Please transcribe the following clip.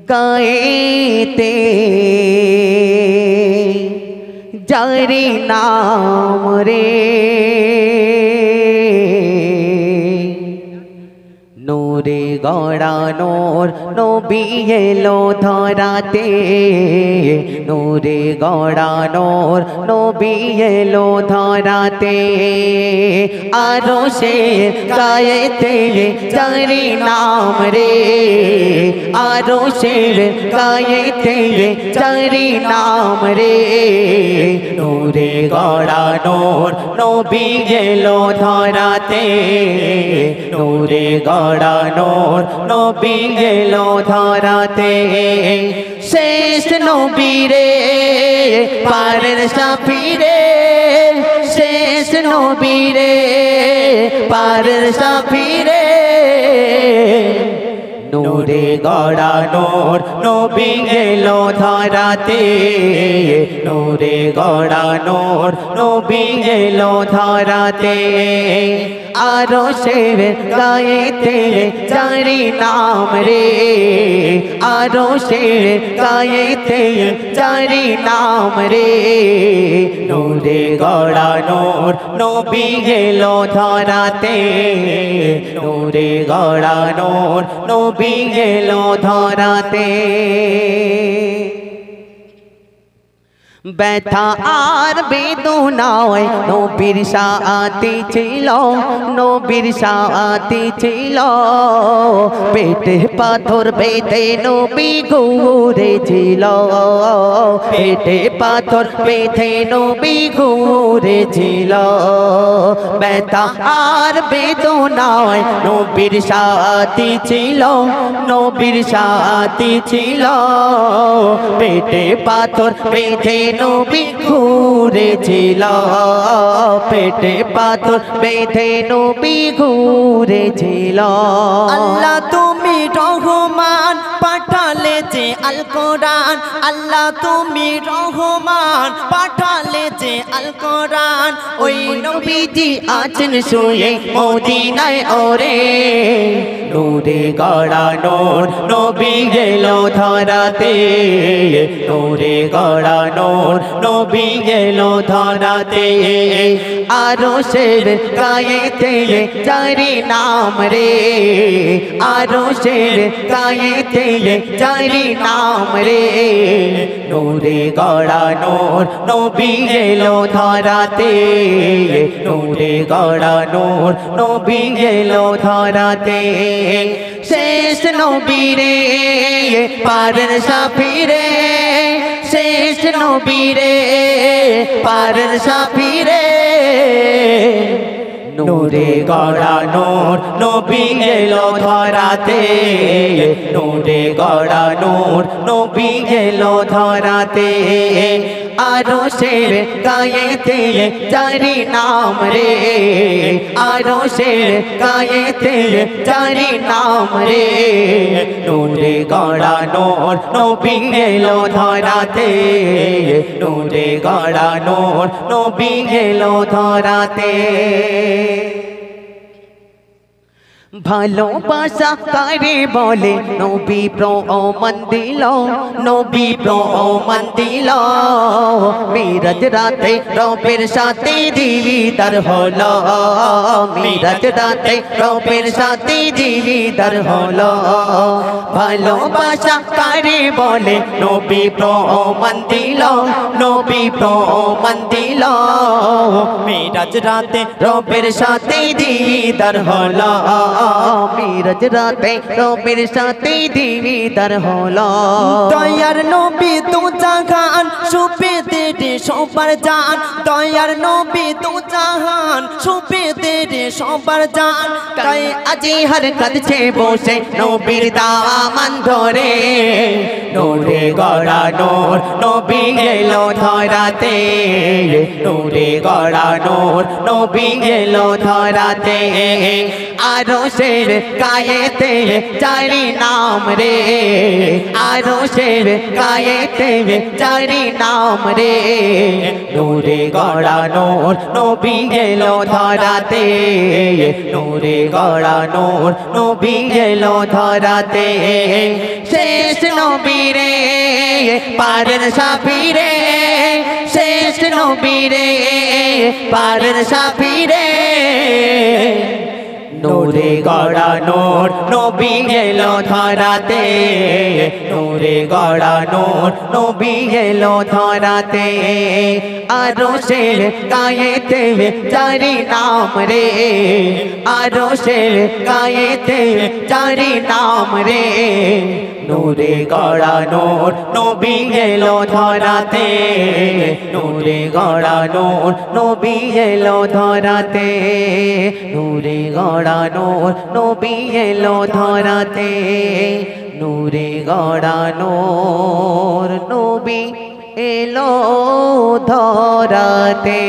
গায়েতে যারি নাম রে নূরে গড়ানোর নবী এলো ধরাতে নূরে গড়ানোর নবী এলো ধরাতে আরো সে গায়েতে যারি নাম রে আরো সে গায়েতে যারি নাম রে নূরে গড়ানোর নবী এলো ধরাতে নূরে গড়ানোর নবী এলো ধরাতে শেষ নবী রে পারের সাফি রে শেষ নবী রে পারের সাফি রে নূরে গড়ানোর নবী এলো ধরাতে নূরে গড়ানোর নবী এলো ধরাতে আরো সে গায়েতে যারি নাম রে আরো সে গায়েতে যারি নাম রে নূরে গড়ানোর নবী এলো ধরাতে নূরে গড়ানোর নবী এলো ধরাতে ব্যথা আর বেদনায় নবীর সাথে ছিল নবীর সাথে ছিল পেটে পাথর বেঁধে নবী ঘুরেছিল পেটে পাথর বেঁধে নবী ঘুরেছিল ব্যথা আর বেদনায় নবীর সাথে ছিল নবীর সাথে ছিল পেটে পাথর বেঁধে নবী ঘুরেছিল পেটে পাথর বেঁধে নবী ঘুরেছিল আল্লাহ তুমি রহমান পাঠালে যে আল কোরআন আল্লাহ তুমি রহমান পাঠালে যে আল কোরআন ওই নবীজি আছেন শুয়ে মদিনায় ওরে নূরে গড়ানোর নবী এলো ধরাতে নূরে গড়ানোর নবী এলো ধরাতে আরো সে গায়েতে যারি নাম রে আরো সে গায়েতে যারি নাম রে নূরে গড়ানোর নবী এলো ধরাতে নূরে গড়ানোর নবী এলো ধরাতে শেষ নবী রে পারের সাফি রে শেষ নবী রে পারের সাফি রে নূরে গড়ানোর নবী এলো ধরাতে নূরে গড়ানোর নবী এলো ধরাতে আরো সে গায়েতে যারি নাম রে আরো সে গায়েতে যারি নাম রে নূরে গড়ানোর নবী এলো ধরাতে নূরে গড়ানোর নবী এলো ধরাতে ভালোবাসা কারে বলে নবী প্রমাণ দিল নবী প্রমাণ দিল মিরাজ রাতে রবের সাথে দিদার হলো মিরাজ রাতে রবের সাথে দিদার হলো ভালোবাসা কারে বলে নবী প্রমাণ দিল নবী প্রমাণ দিল মিরাজ রাতে রবের সাথে দিদার হলো মিরাজ রাতে রবের সাথে দিদার হলো দয়ার নবী তু জাহান সুপে দে রে সবার জান দয়ার নবী তু জাহান সুপে দে রে সবার জান তাই আজি হর কাঁদছে বসে নবীর দামান ধরে নূরে গড়ানোর নবী এলো ধরাতে নূরে গড়ানোর নবী এলো ধরাতে আরো আরশের গায়েতে চারি নাম রে আরশের গায়েতে চারি নাম রে নূরে গড়া নূর নবী এলো ধরাতে নূরে গড়া নূর নবী এলো ধরাতে শেষ নবী রে পারের সাফি রে শেষ নবী রে পারের সাফি রে নূরে গড়া নূর নবী এলো ধরাতে নূরে গড়া নূর নবী এলো ধরাতে আরশের গায়েতে চারি নাম রে আরশের গায়েতে চারি নাম রে নূরে গড়া নূর নবী এলো ধরাতে নূরে গড়া নূর নবী এলো ধরাতে নূরে গড়া নূর নবী এলো ধরাতে নূরে গড়া নূর নবী এলো ধরাতে।